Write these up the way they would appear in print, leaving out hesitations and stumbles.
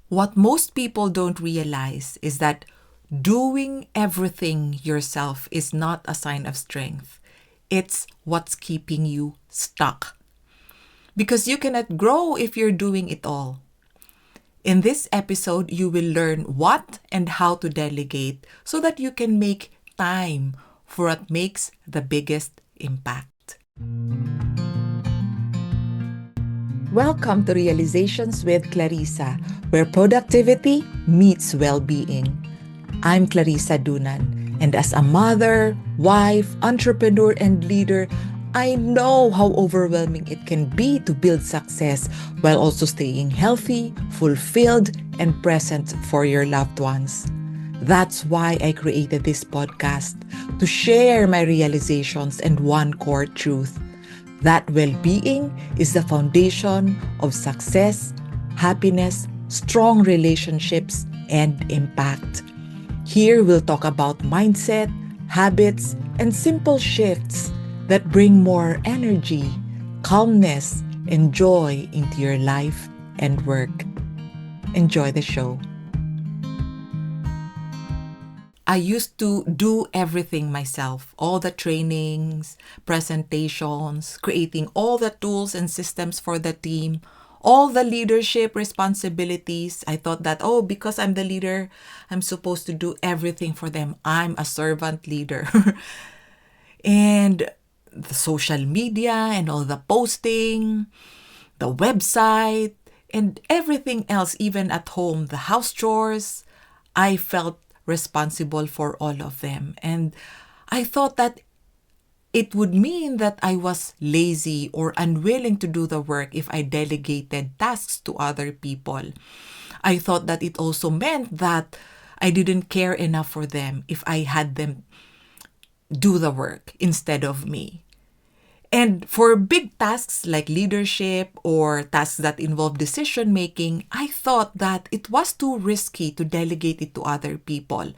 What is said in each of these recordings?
What most people don't realize is that doing everything yourself is not a sign of strength. It's what's keeping you stuck. Because you cannot grow if you're doing it all. In this episode, you will learn what and how to delegate so that you can make time for what makes the biggest impact. Welcome to Realizations with Clarissa, where productivity meets well-being. I'm Clarissa Dunan, and as a mother, wife, entrepreneur, and leader, I know how overwhelming it can be to build success while also staying healthy, fulfilled, and present for your loved ones. That's why I created this podcast, to share my realizations and one core truth: that well-being is the foundation of success, happiness, strong relationships, and impact. Here we'll talk about mindset, habits, and simple shifts that bring more energy, calmness, and joy into your life and work. Enjoy the show. I used to do everything myself, all the trainings, presentations, creating all the tools and systems for the team, all the leadership responsibilities. I thought that, because I'm the leader, I'm supposed to do everything for them. I'm a servant leader. And the social media and all the posting, the website, and everything else, even at home, the house chores, I felt responsible for all of them. And I thought that it would mean that I was lazy or unwilling to do the work if I delegated tasks to other people. I thought that it also meant that I didn't care enough for them if I had them do the work instead of me. And for big tasks like leadership or tasks that involve decision making, I thought that it was too risky to delegate it to other people,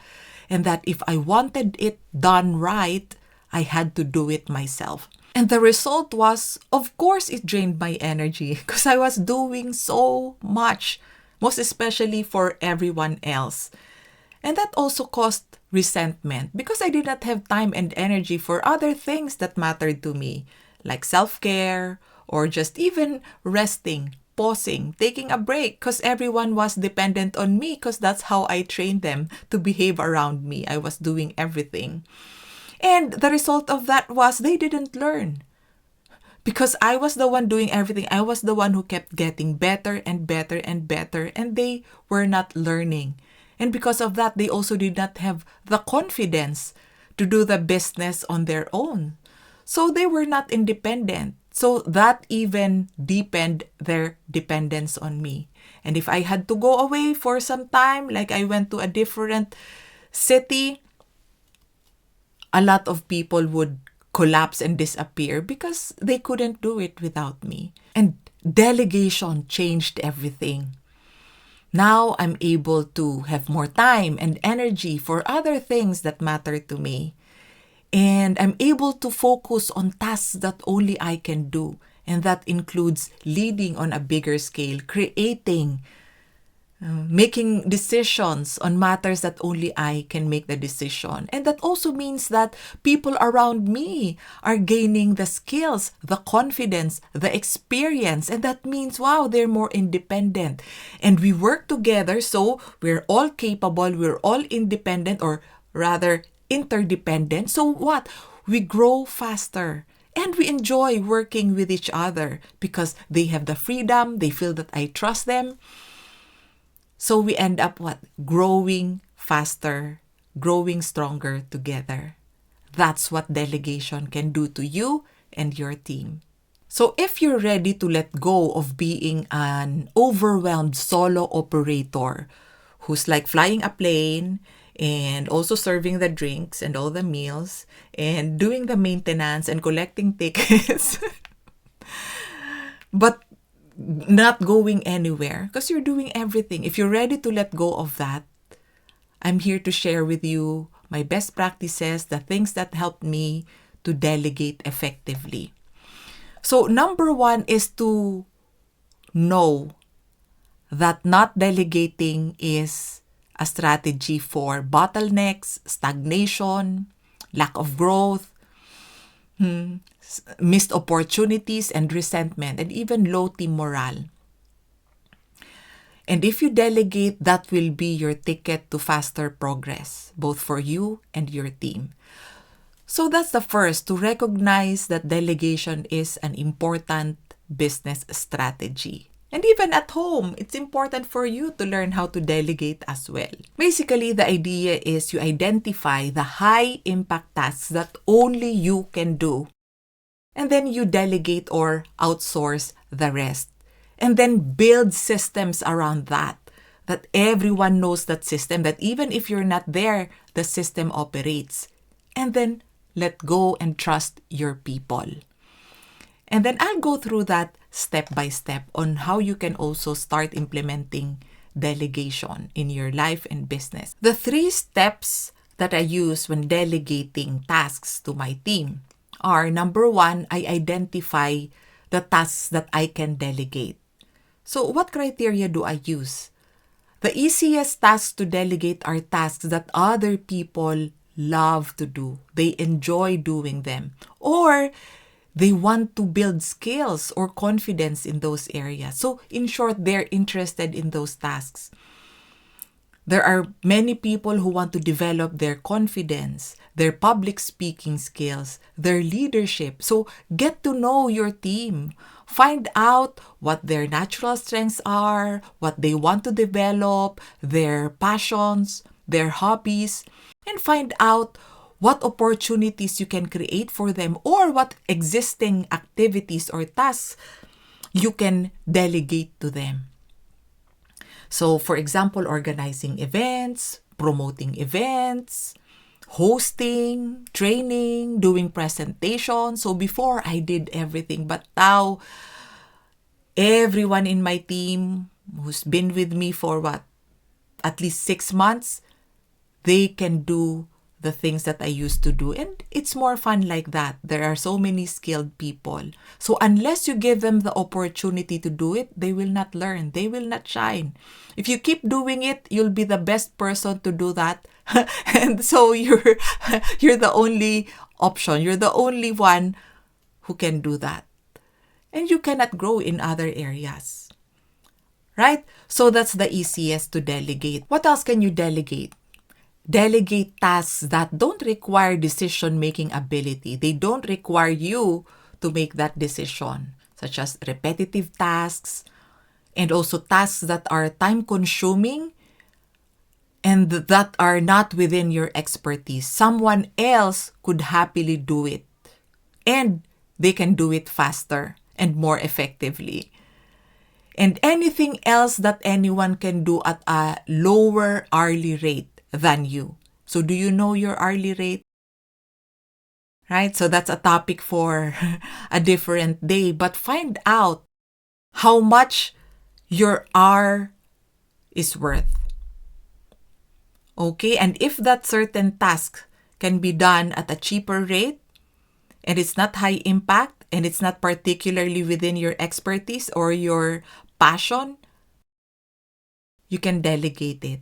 and that if I wanted it done right, I had to do it myself. And the result was, of course, it drained my energy because I was doing so much, most especially for everyone else. And that also caused resentment because I did not have time and energy for other things that mattered to me, like self-care or just even resting, pausing, taking a break, because everyone was dependent on me because that's how I trained them to behave around me. I was doing everything. And the result of that was they didn't learn. Because I was the one doing everything. I was the one who kept getting better and better and better, and they were not learning. And because of that, they also did not have the confidence to do the business on their own. So they were not independent. So that even deepened their dependence on me. And if I had to go away for some time, like I went to a different city, a lot of people would collapse and disappear because they couldn't do it without me. And delegation changed everything. Now I'm able to have more time and energy for other things that matter to me. And I'm able to focus on tasks that only I can do. And that includes leading on a bigger scale, creating, making decisions on matters that only I can make the decision. And that also means that people around me are gaining the skills, the confidence, the experience. And that means, wow, they're more independent. And we work together, so we're all capable, we're all independent, or rather interdependent. So what? We grow faster. And we enjoy working with each other because they have the freedom, they feel that I trust them. So we end up growing faster, growing stronger together. That's what delegation can do to you and your team. So if you're ready to let go of being an overwhelmed solo operator who's like flying a plane and also serving the drinks and all the meals and doing the maintenance and collecting tickets, but not going anywhere because you're doing everything. If you're ready to let go of that, I'm here to share with you my best practices, the things that helped me to delegate effectively. So number one is to know that not delegating is a strategy for bottlenecks, stagnation, lack of growth, missed opportunities and resentment, and even low team morale. And if you delegate, that will be your ticket to faster progress, both for you and your team. So that's the first, to recognize that delegation is an important business strategy. And even at home, it's important for you to learn how to delegate as well. Basically, the idea is you identify the high impact tasks that only you can do. And then you delegate or outsource the rest. And then build systems around that everyone knows that system, that even if you're not there, the system operates. And then let go and trust your people. And then I'll go through that step by step on how you can also start implementing delegation in your life and business. The 3 steps that I use when delegating tasks to my team are, number 1, I identify the tasks that I can delegate. So what criteria do I use? The easiest tasks to delegate are tasks that other people love to do. They enjoy doing them. Or they want to build skills or confidence in those areas. So in short, they're interested in those tasks. There are many people who want to develop their confidence, their public speaking skills, their leadership. So get to know your team. Find out what their natural strengths are, what they want to develop, their passions, their hobbies, and find out what opportunities you can create for them or what existing activities or tasks you can delegate to them. So, for example, organizing events, promoting events, hosting, training, doing presentations. So before I did everything, but now everyone in my team who's been with me for at least 6 months, they can do the things that I used to do. And it's more fun like that. There are so many skilled people. So unless you give them the opportunity to do it, they will not learn. They will not shine. If you keep doing it, you'll be the best person to do that. And so you're the only option. You're the only one who can do that. And you cannot grow in other areas. Right? So that's the easiest to delegate. What else can you delegate? Delegate tasks that don't require decision-making ability. They don't require you to make that decision, such as repetitive tasks and also tasks that are time-consuming and that are not within your expertise. Someone else could happily do it, and they can do it faster and more effectively. And anything else that anyone can do at a lower hourly rate than you. So do you know your hourly rate? Right? So that's a topic for a different day. But find out how much your hour is worth. Okay? And if that certain task can be done at a cheaper rate, and it's not high impact, and it's not particularly within your expertise or your passion, you can delegate it.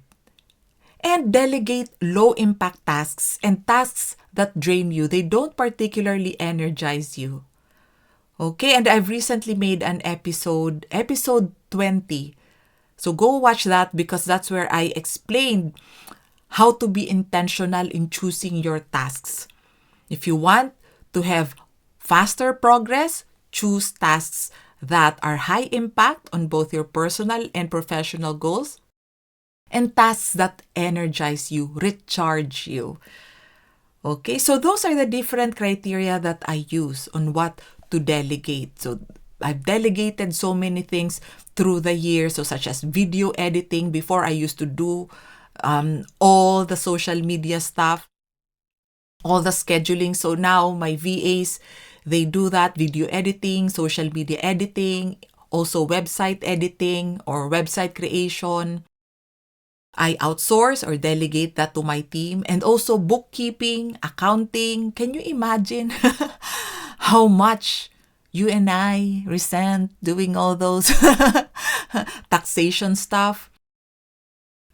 And delegate low-impact tasks and tasks that drain you. They don't particularly energize you. Okay? And I've recently made an episode 20. So go watch that because that's where I explained how to be intentional in choosing your tasks. If you want to have faster progress, choose tasks that are high impact on both your personal and professional goals, and tasks that energize you, recharge you. Okay, so those are the different criteria that I use on what to delegate. So I've delegated so many things through the years, so such as video editing. Before, I used to do all the social media stuff, all the scheduling. So now my VAs, they do that, video editing, social media editing, also website editing or website creation. I outsource or delegate that to my team, and also bookkeeping, accounting. Can you imagine how much you and I resent doing all those taxation stuff,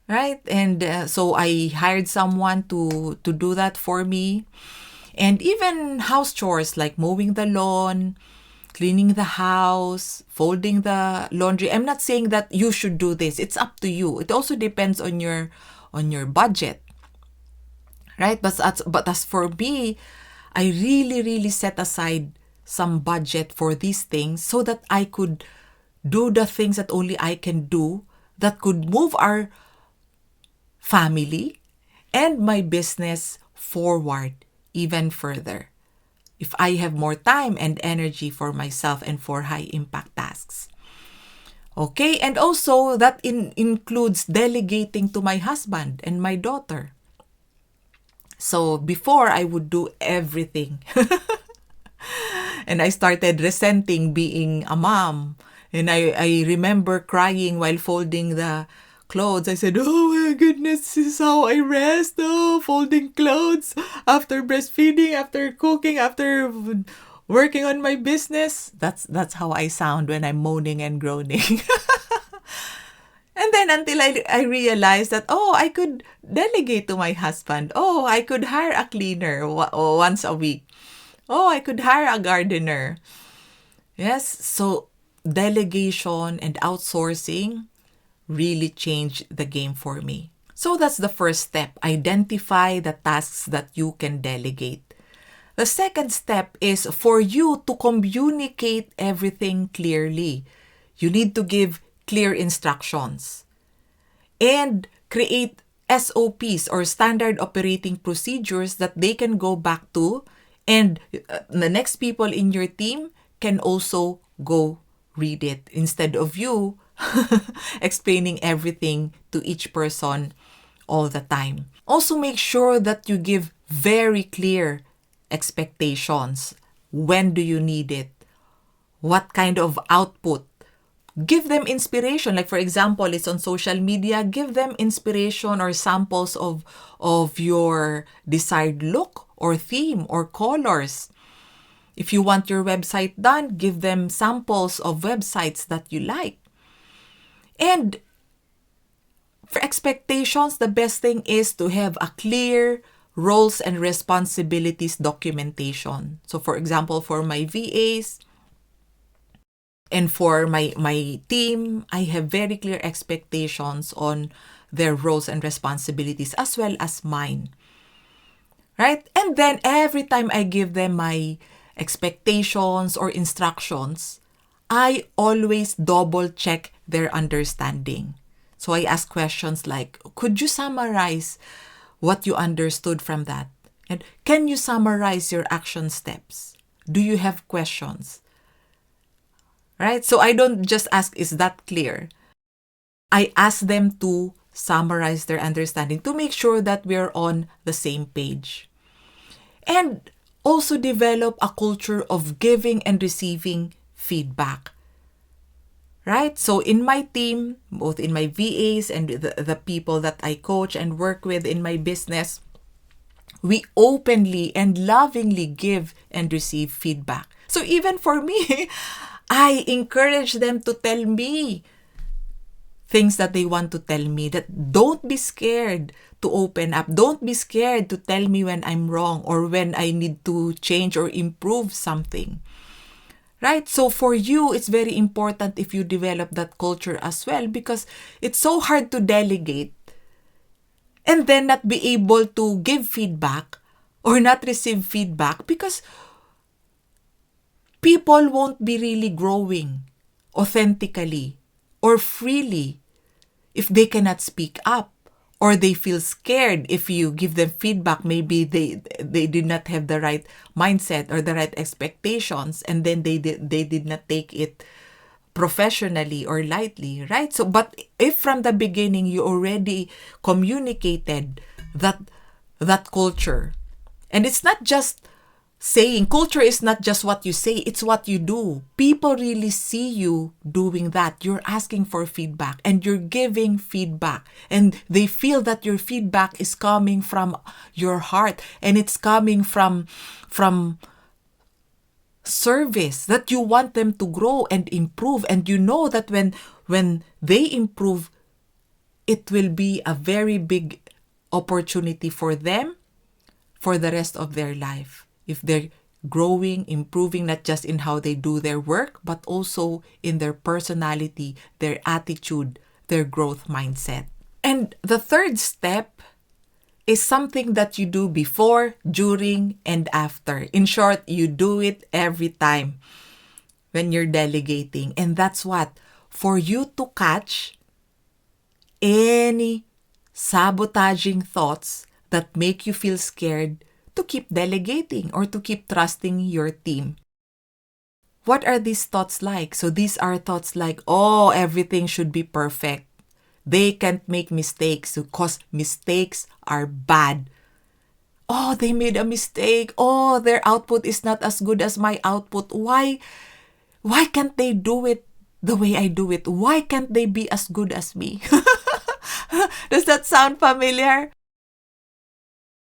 right? And so I hired someone to do that for me. And even house chores like mowing the lawn, cleaning the house, folding the laundry. I'm not saying that you should do this. It's up to you. It also depends on your budget, right? But as for me, I really set aside some budget for these things so that I could do the things that only I can do that could move our family and my business forward even further. If I have more time and energy for myself and for high impact tasks. Okay, and also that includes delegating to my husband and my daughter. So before I would do everything. And I started resenting being a mom. And I remember crying while folding the clothes. I said, oh my goodness, this is how I rest. Oh, folding clothes after breastfeeding, after cooking, after working on my business. That's how I sound when I'm moaning and groaning. And then until I realized that, I could delegate to my husband. I could hire a cleaner once a week. I could hire a gardener. Yes, so delegation and outsourcing really changed the game for me. So that's the first step. Identify the tasks that you can delegate. The second step is for you to communicate everything clearly. You need to give clear instructions and create SOPs or standard operating procedures that they can go back to, and the next people in your team can also go read it instead of you explaining everything to each person all the time. Also, make sure that you give very clear expectations. When do you need it? What kind of output? Give them inspiration. Like for example, it's on social media. Give them inspiration or samples of your desired look or theme or colors. If you want your website done, give them samples of websites that you like. And for expectations, the best thing is to have a clear roles and responsibilities documentation. So for example, for my VAs and for my team, I have very clear expectations on their roles and responsibilities as well as mine. Right? And then every time I give them my expectations or instructions, I always double check their understanding. So I ask questions like, could you summarize what you understood from that? And can you summarize your action steps? Do you have questions? Right? So I don't just ask, is that clear? I ask them to summarize their understanding to make sure that we're on the same page. And also develop a culture of giving and receiving feedback. Right? So in my team, both in my VAs and the people that I coach and work with in my business, we openly and lovingly give and receive feedback. So even for me, I encourage them to tell me things that they want to tell me, that don't be scared to open up. Don't be scared to tell me when I'm wrong or when I need to change or improve something. Right? So for you, it's very important if you develop that culture as well, because it's so hard to delegate and then not be able to give feedback or not receive feedback, because people won't be really growing authentically or freely if they cannot speak up, or they feel scared if you give them feedback. Maybe they did not have the right mindset or the right expectations, and then they did not take it professionally or lightly, right? So, but if from the beginning you already communicated that culture, and it's not just saying, culture is not just what you say, it's what you do. People really see you doing that. You're asking for feedback and you're giving feedback, and they feel that your feedback is coming from your heart and it's coming from service, that you want them to grow and improve. And you know that when when they improve, it will be a very big opportunity for them for the rest of their life. If they're growing, improving, not just in how they do their work, but also in their personality, their attitude, their growth mindset. And the third step is something that you do before, during, and after. In short, you do it every time when you're delegating. And that's what? For you to catch any sabotaging thoughts that make you feel scared to keep delegating or to keep trusting your team. What are these thoughts like? So these are thoughts like, oh, everything should be perfect. They can't make mistakes because mistakes are bad. Oh, they made a mistake. Oh, their output is not as good as my output. Why can't they do it the way I do it? Why can't they be as good as me? Does that sound familiar?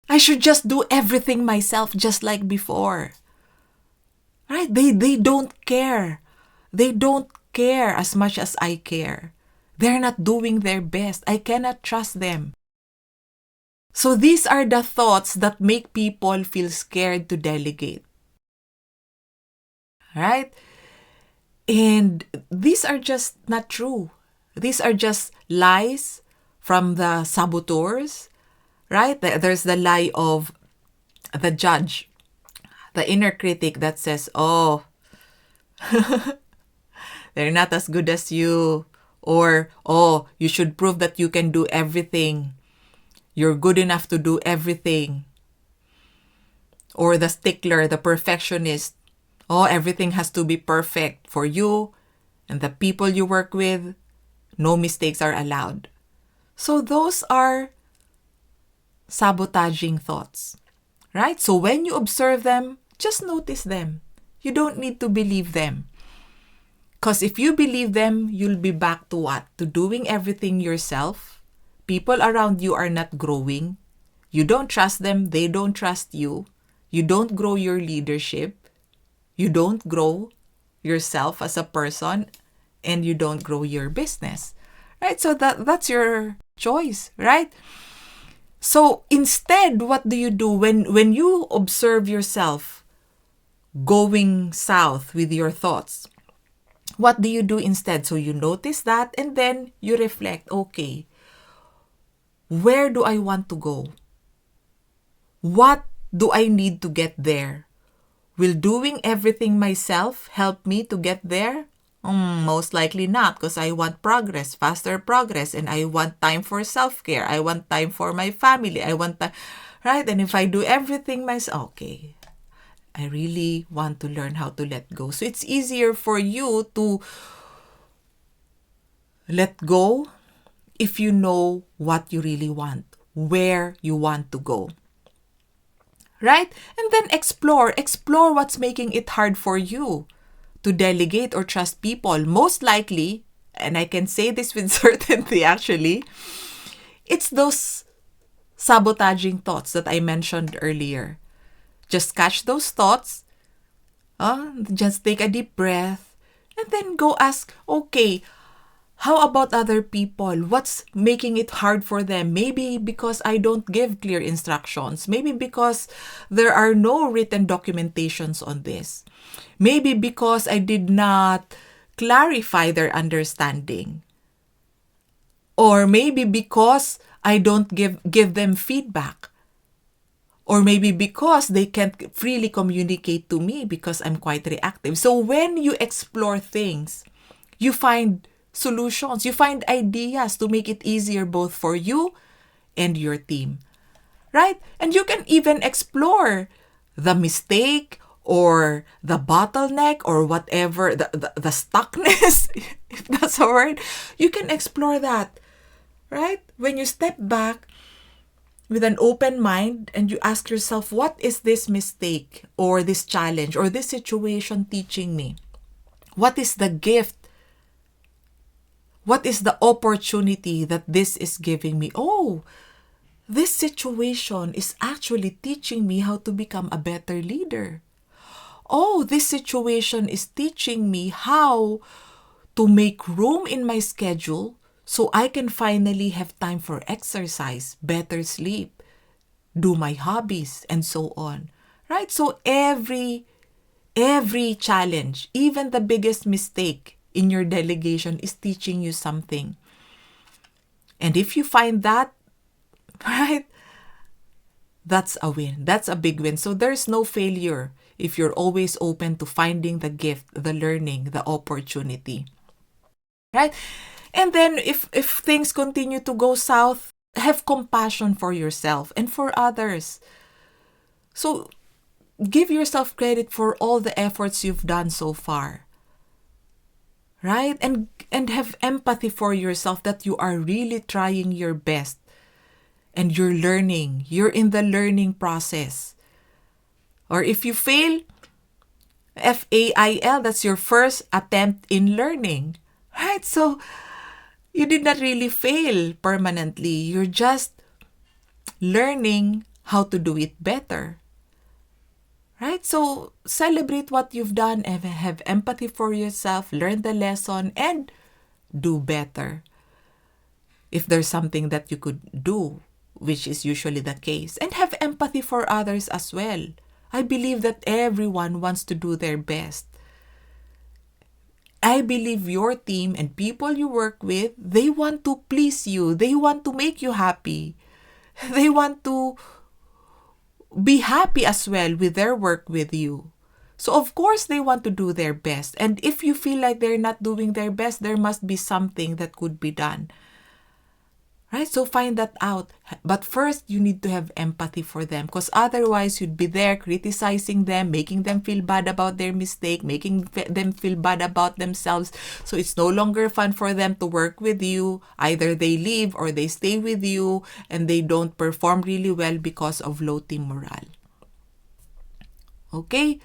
I should just do everything myself just like before. Right? They don't care. They don't care as much as I care. They're not doing their best. I cannot trust them. So these are the thoughts that make people feel scared to delegate. Right? And these are just not true. These are just lies from the saboteurs. Right? There's the lie of the judge, the inner critic that says, oh, they're not as good as you. Or, oh, you should prove that you can do everything. You're good enough to do everything. Or the stickler, the perfectionist. Oh, everything has to be perfect for you and the people you work with. No mistakes are allowed. So those are sabotaging thoughts, right? So when you observe them, just notice them. You don't need to believe them. Because if you believe them, you'll be back to what? To doing everything yourself. People around you are not growing. You don't trust them. They don't trust you. You don't grow your leadership. You don't grow yourself as a person. And you don't grow your business. Right? So that's your choice, right? So instead, what do you do when you observe yourself going south with your thoughts? What do you do instead? So you notice that and then you reflect, okay, where do I want to go? What do I need to get there? Will doing everything myself help me to get there? Most likely not, because I want progress, faster progress, and I want time for self-care. I want time for my family. I want time, right? And if I do everything myself, okay, I really want to learn how to let go. So it's easier for you to let go if you know what you really want, where you want to go. Right? And then explore what's making it hard for you to delegate or trust people. Most likely, and I can say this with certainty actually, it's those sabotaging thoughts that I mentioned earlier. Just catch those thoughts, just take a deep breath, and then go ask, okay, how about other people? What's making it hard for them? Maybe because I don't give clear instructions. Maybe because there are no written documentations on this. Maybe because I did not clarify their understanding. Or maybe because I don't give them feedback. Or maybe because they can't freely communicate to me because I'm quite reactive. So when you explore things, you find solutions, you find ideas to make it easier both for you and your team, right? And you can even explore the mistake or the bottleneck or whatever, the stuckness, if that's a word. You can explore that, right? When you step back with an open mind and you ask yourself, what is this mistake or this challenge or this situation teaching me? What is the gift? What is the opportunity that this is giving me? Oh, this situation is actually teaching me how to become a better leader. Oh, this situation is teaching me how to make room in my schedule so I can finally have time for exercise, better sleep, do my hobbies, and so on. Right? So every challenge, even the biggest mistake in your delegation is teaching you something. And if you find that, right, that's a win. That's a big win. So there's no failure if you're always open to finding the gift, the learning, the opportunity. Right? And then if things continue to go south, have compassion for yourself and for others. So give yourself credit for all the efforts you've done so far. Right? And have empathy for yourself that you are really trying your best. And you're learning. You're in the learning process. Or if you fail, FAIL, that's your first attempt in learning. Right? So you did not really fail permanently. You're just learning how to do it better. Right? So celebrate what you've done and have empathy for yourself, learn the lesson, and do better. If there's something that you could do, which is usually the case, and have empathy for others as well. I believe that everyone wants to do their best. I believe your team and people you work with, they want to please you. They want to make you happy. They want to be happy as well with their work with you. So of course they want to do their best. And if you feel like they're not doing their best, there must be something that could be done. Right? So find that out. But first, you need to have empathy for them, because otherwise you'd be there criticizing them, making them feel bad about their mistake, making them feel bad about themselves. So it's no longer fun for them to work with you. Either they leave or they stay with you and they don't perform really well because of low team morale. Okay?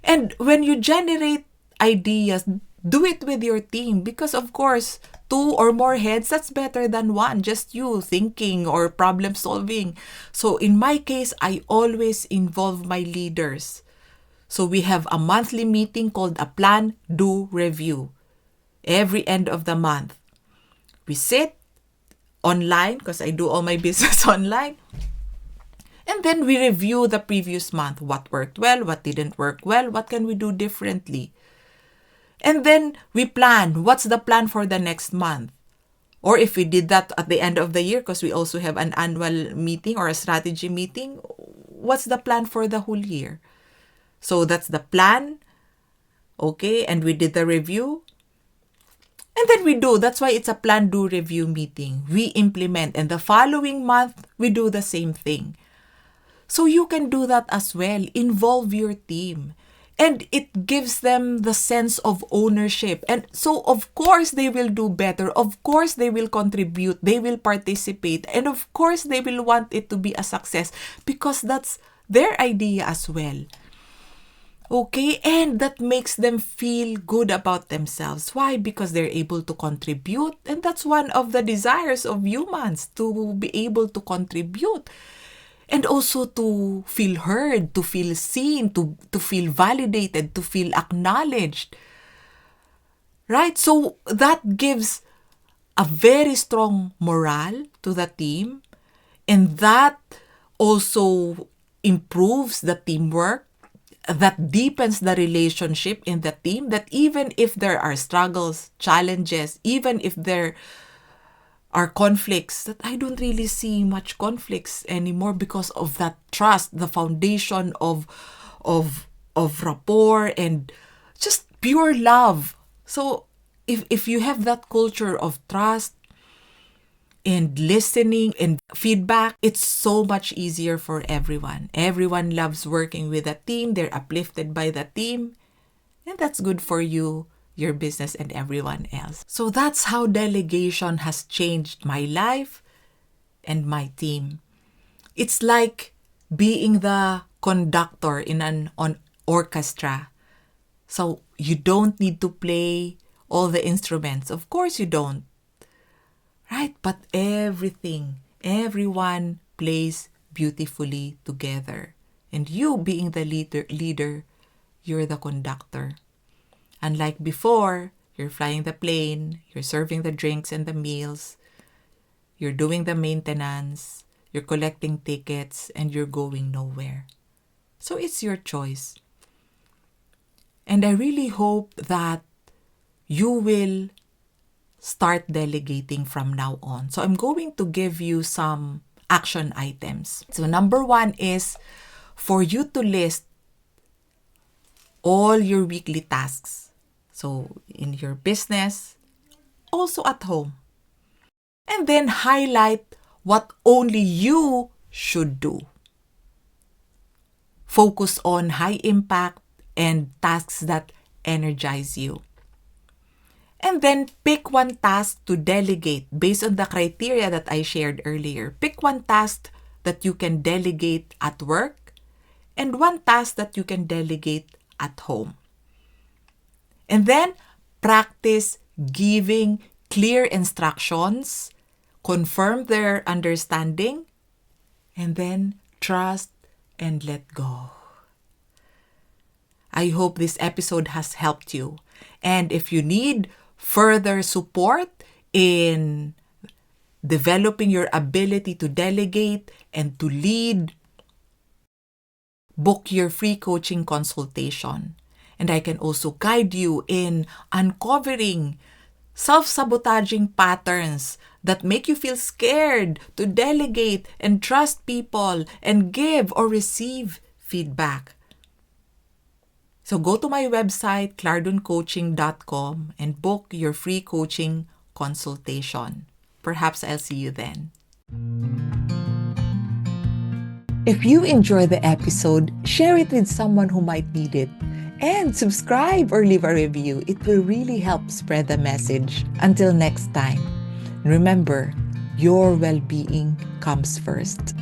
And when you generate ideas, do it with your team, because of course, 2 or more heads, that's better than one, just you thinking or problem solving. So in my case, I always involve my leaders. So we have a monthly meeting called a plan, do, review. Every end of the month. We sit online, because I do all my business online. And then we review the previous month. What worked well, what didn't work well, what can we do differently? And then we plan. What's the plan for the next month? Or if we did that at the end of the year, because we also have an annual meeting or a strategy meeting, what's the plan for the whole year? So that's the plan. Okay, and we did the review. And then we do. That's why it's a plan, do, review meeting. We implement. And the following month, we do the same thing. So you can do that as well. Involve your team. And it gives them the sense of ownership. And so, of course, they will do better. Of course, they will contribute. They will participate. And of course, they will want it to be a success, because that's their idea as well. Okay? And that makes them feel good about themselves. Why? Because they're able to contribute. And that's one of the desires of humans, to be able to contribute. And also to feel heard, to feel seen, to feel validated, to feel acknowledged. Right? So that gives a very strong morale to the team. And that also improves the teamwork. That deepens the relationship in the team. That even if there are struggles, challenges, even if there are conflicts, that I don't really see much conflicts anymore, because of that trust, the foundation of rapport and just pure love. So if you have that culture of trust and listening and feedback, it's so much easier for everyone. Everyone loves working with a team. They're uplifted by the team. And that's good for you, your business, and everyone else. So that's how delegation has changed my life and my team. It's like being the conductor in an orchestra. So you don't need to play all the instruments. Of course you don't. Right? But everyone plays beautifully together. And you being the leader, you're the conductor. Unlike before, You're flying the plane, you're serving the drinks and the meals, you're doing the maintenance, you're collecting tickets, and you're going nowhere. So it's your choice. And I really hope that you will start delegating from now on. So I'm going to give you some action items. So number 1 is for you to list all your weekly tasks. So in your business, also at home. And then highlight what only you should do. Focus on high impact and tasks that energize you. And then pick one task to delegate based on the criteria that I shared earlier. Pick one task that you can delegate at work and one task that you can delegate at home. And then practice giving clear instructions, confirm their understanding, and then trust and let go. I hope this episode has helped you. And if you need further support in developing your ability to delegate and to lead, book your free coaching consultation. And I can also guide you in uncovering self-sabotaging patterns that make you feel scared to delegate and trust people and give or receive feedback. So go to my website, clardooncoaching.com, and book your free coaching consultation. Perhaps I'll see you then. If you enjoyed the episode, share it with someone who might need it. And subscribe or leave a review. It will really help spread the message. Until next time, remember, your well-being comes first.